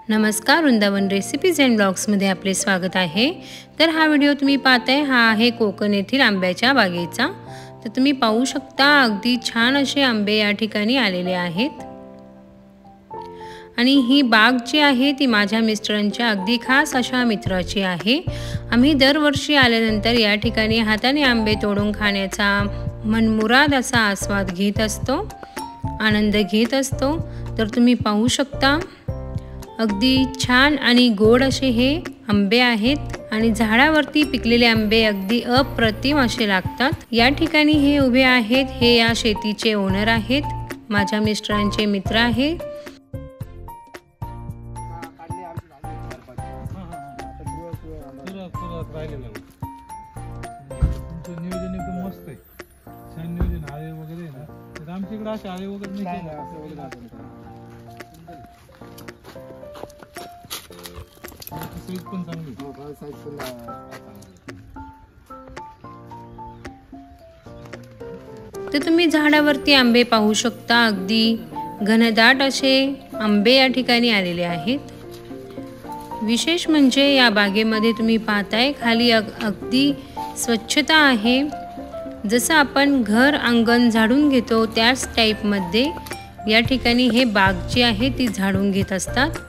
नमस्कार, Vrindavan recipes and ब्लॉग्समध्ये आपले स्वागत आहे। तर हा व्हिडिओ तुम्ही पाहताय हा आहे कोकण येथील आंब्याच्या बागेचा। तर तुम्ही पाहू शकता अगदी छान असे आंबे या ठिकाणी आलेले आहेत। आणि ही बाग जी आहे ती माझ्या मिस्टरांच्या अगदी खास अशा मित्राची आहे। आम्ही दरवर्षी आल्यानंतर या ठिकाणी हाताने आंबे तोडून खाण्याचा मनमुराद असा आस्वाद घेत असतो, आनंद घेत असतो। तर तुम्ही पाहू शकता अगदी छान आणि गोड असे हे आंबे आहेत आणि झाडावरती पिकलेले आंबे अगदी अप्रतिम असे लागतात। या ठिकाणी हे उभे आहेत हे या शेतीचे ओनर आहेत, माझ्या मिस्टरांचे मित्र आहेत। तर तुम्ही झाडावरती आंबे पाहू शकता, अगदी घनदाट असे आंबे या ठिकाणी आलेले आहेत। विशेष म्हणजे या बागेमध्ये तुम्ही पाहताय खाली अगदी स्वच्छता आहे। जसं आपण घर अंगण झाडून घेतो त्याच टाईपमध्ये या ठिकाणी हे बाग जी आहे ती झाडून घेत असतात।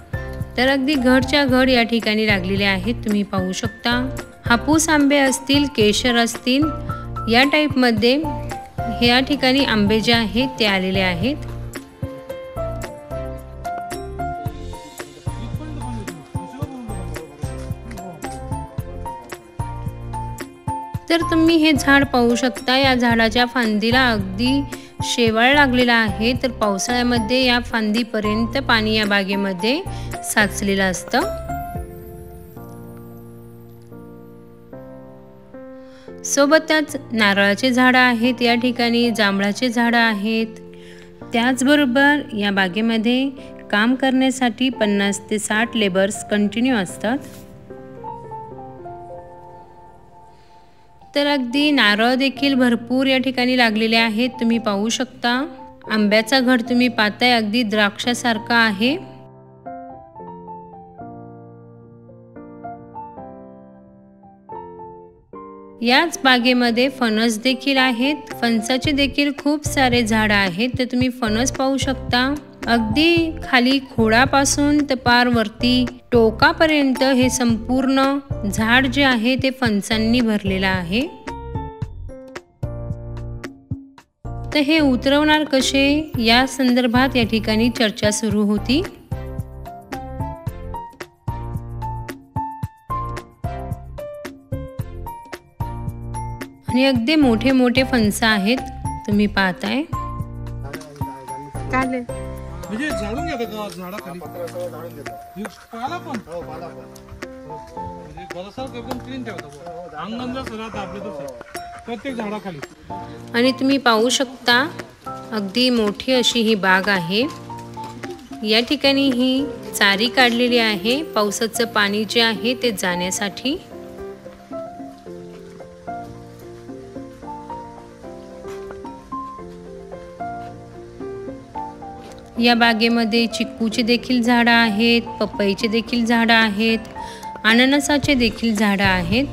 तर अगदी घरच्या घर या ठिकाणी लागलेले आहेत, तुम्ही पाहू शकता। हापूस आंबे असतील, केशर असतील, या टाईपमध्ये हे या ठिकाणी आंबे जे आहेत ते आलेले आहेत। तर तुम्ही हे झाड पाहू शकता, या झाडाच्या फांदीला अगदी शेवाळ लागलेला आहे। तर पावसाळ्यामध्ये या फांदीपर्यंत पाणी या बागेमध्ये साचलेलं असतं। सोबतच नारळाचे झाडं आहेत, या ठिकाणी जांभळाचे झाडं आहेत। त्याचबरोबर या बागेमध्ये काम करण्यासाठी 50 ते 60 लेबर्स कंटिन्यू असतात। तर अगदी नारळ देखील भरपूर या ठिकाणी लागलेले आहेत, तुम्ही पाहू शकता। आंब्याचा घड तुम्ही पाहताय अगदी द्राक्षासारखा आहे। याच बागेमध्ये फणस देखील आहेत, फणसाचे देखील खूप सारे झाडं आहेत। तर तुम्ही फणस पाहू शकता, अगदी खाली खोडापासून तर पार वरती टोकापर्यंत हे संपूर्ण झाड जे आहे ते फणसांनी भरलेलं आहे। तर हे उतरवणार कसे या संदर्भात या ठिकाणी चर्चा सुरू होती। आणि अगदी मोठे मोठे फणस आहेत, तुम्ही पाहताय। काले म्हणजे झाडून घेतो का झाडाखाली झाडून घेतो पाला पण हो पाला पण म्हणजे घरासारखं एकदम क्लीन ठेवतो अंगण जसं राहतं आपलं तसं प्रत्येक झाडाखाली। आणि तुम्ही पाहू शकता अगदी मोठी अशी ही बाग आहे। या ठिकाणी ही चारी काढलेली आहे पावसाचं पाणी जे आहे ते जाण्यासाठी। या बागेमध्ये चिक्कूचे देखील झाडं आहेत, पपईचे देखील झाडं आहेत, अननसाचे देखील झाडं आहेत।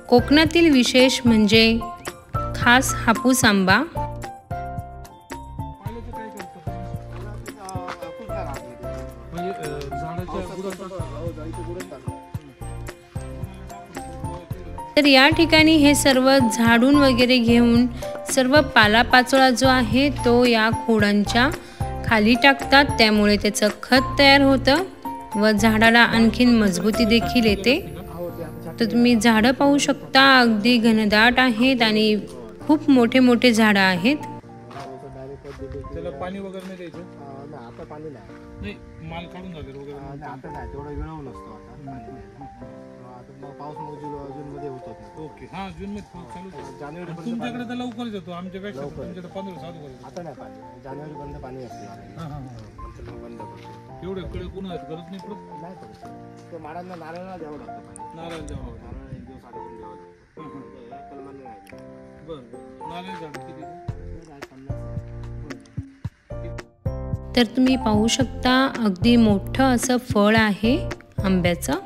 कोकणातील विशेष म्हणजे खास हापूस आंबा। तर या ठिकाणी हे सर्व झाडून वगैरे घेऊन सर्व पालापाचोळा जो आहे तो या खोडांच्या खाली टाकतात, त्यामुळे त्याचं खत तयार होतं व झाडाला आणखीन मजबूती देखील येते। तर तुम्ही झाडं पाहू शकता, अगदी घनदाट आहेत आणि खूप मोठे मोठे झाडं आहेत। त्याला पाणी वगैरे नाही द्यायचं ना, आता पाणी नाही माल काढून जाते वगैरे आता नाही, तेवढा वेळ नसतो आता पाऊस जून मध्ये होतो। ओके, हा जून मध्ये पाऊस चालू आहे, जानेवारी तुमच्याकडे तर लवकर येतो, आमच्यापेक्षा तुमच्याकडे 15 चालू करतो। आता नाही पाणी, जानेवारी पर्यंत पाणी असते। हां हां बंद करतो एवढे कडे कुणाच गरज नाही पडत नाही पडत। तो माडांना नारळाला द्यावं लागतं पाणी, नारळ द्यावं लागतं, नारळ 1 दिवस आधी द्यावं लागतं। बरं नारळ झाड किती तर तुम्ही पाहू शकता अगदी मोठं असं फळ आहे आंब्याचं।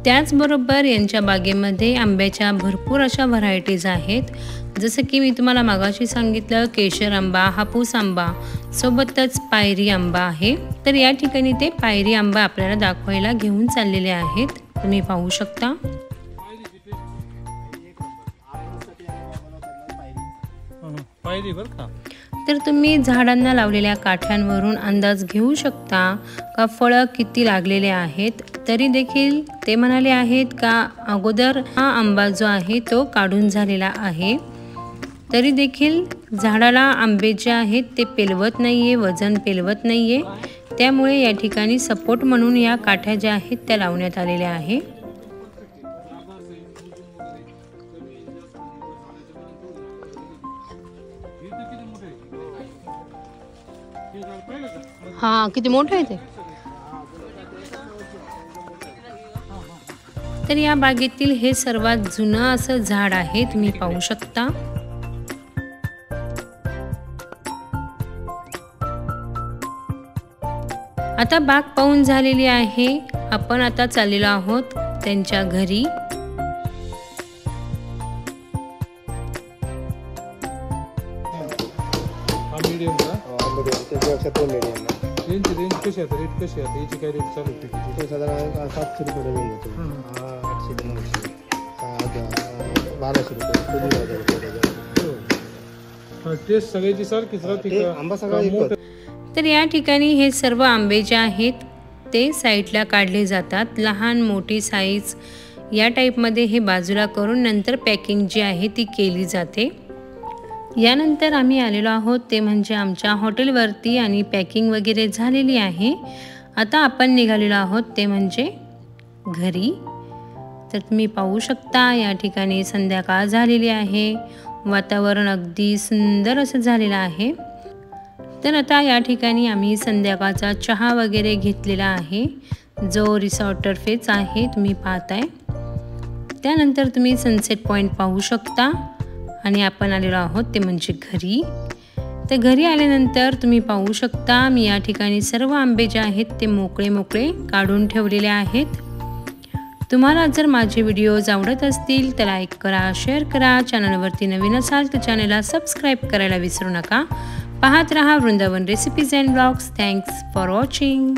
त्याचबरोबर यांच्या बागेमध्ये आंब्याच्या भरपूर अशा व्हरायटीज आहेत, जसं की मी तुम्हाला मागाशी सांगितलं केशर आंबा, हापूस आंबा, सोबतच पायरी आंबा आहे। तर या ठिकाणी ते पायरी आंबा आपल्याला दाखवायला घेऊन चाललेले आहेत, तुम्ही पाहू शकता। पायरी बरं का। तर तुम्ही झाडांना लावलेल्या काठ्यांवरून अंदाज घेऊ शकता का फळं किती लागलेले आहेत। तरी देखील ते म्हणाले आहेत का अगोदर हा आंबा जो आहे तो काढून झालेला आहे, तरी देखील झाडाला आंबे जे आहेत ते पेलवत नाहीये, वजन पेलवत नाहीये। त्यामुळे या ठिकाणी सपोर्ट म्हणून या काठ्या ज्या आहेत त्या लावण्यात आलेल्या आहे। हा किती मोठं आहे ते। तर या बागेतील हे सर्वात जुनं असं झाड आहे, तुम्ही पाहू शकता। आता बाग पाहून झालेली आहे, आपण आता चाललेलो आहोत त्यांच्या घरी। रेंज कशी आहे, रेट कशी आहे, याची काय रेट चालू आहे? साधारण 700 रुपये रेंज होतो, 800 ते 900, 1200 रुपये। टेस्ट सगळ्याची सारखीच राहते, आंबा सगळा। तर या ठिकाणी हे सर्व आंबे जे आहेत ते साईडला काढले जातात, लहान मोठी साईज या टाईपमध्ये हे बाजूला करून नंतर पॅकिंग जी आहे ती केली जाते। यानंतर आम्ही आलेलो आहोत ते म्हणजे आमच्या हॉटेलवरती आणि पॅकिंग वगैरे झालेली आहे। आता आपण निघालेलो आहोत ते म्हणजे घरी। तर तुम्ही पाहू शकता या ठिकाणी संध्याकाळ झालेली आहे, वातावरण अगदी सुंदर असं झालेलं आहे। तर आता या ठिकाणी आम्ही संध्याकाळचा चहा वगैरे घेतलेला आहे, जो रिसॉर्टतर्फेच आहे, तुम्ही पाहताय। त्यानंतर तुम्ही सनसेट पॉईंट पाहू शकता आणि आपण आलेलो आहोत ते म्हणजे घरी। तर घरी आल्यानंतर तुम्ही पाहू शकता मी या ठिकाणी सर्व आंबे जे आहेत ते मोकळे मोकळे काढून ठेवलेले आहेत। तुम्हाला जर माझे व्हिडिओज आवडत असतील तर लाईक करा, शेअर करा, चॅनलवरती नवीन असाल तर चॅनलला सबस्क्राईब करायला विसरू नका। पाहत रहा Vrindavan recipes and blogs. Thanks for watching.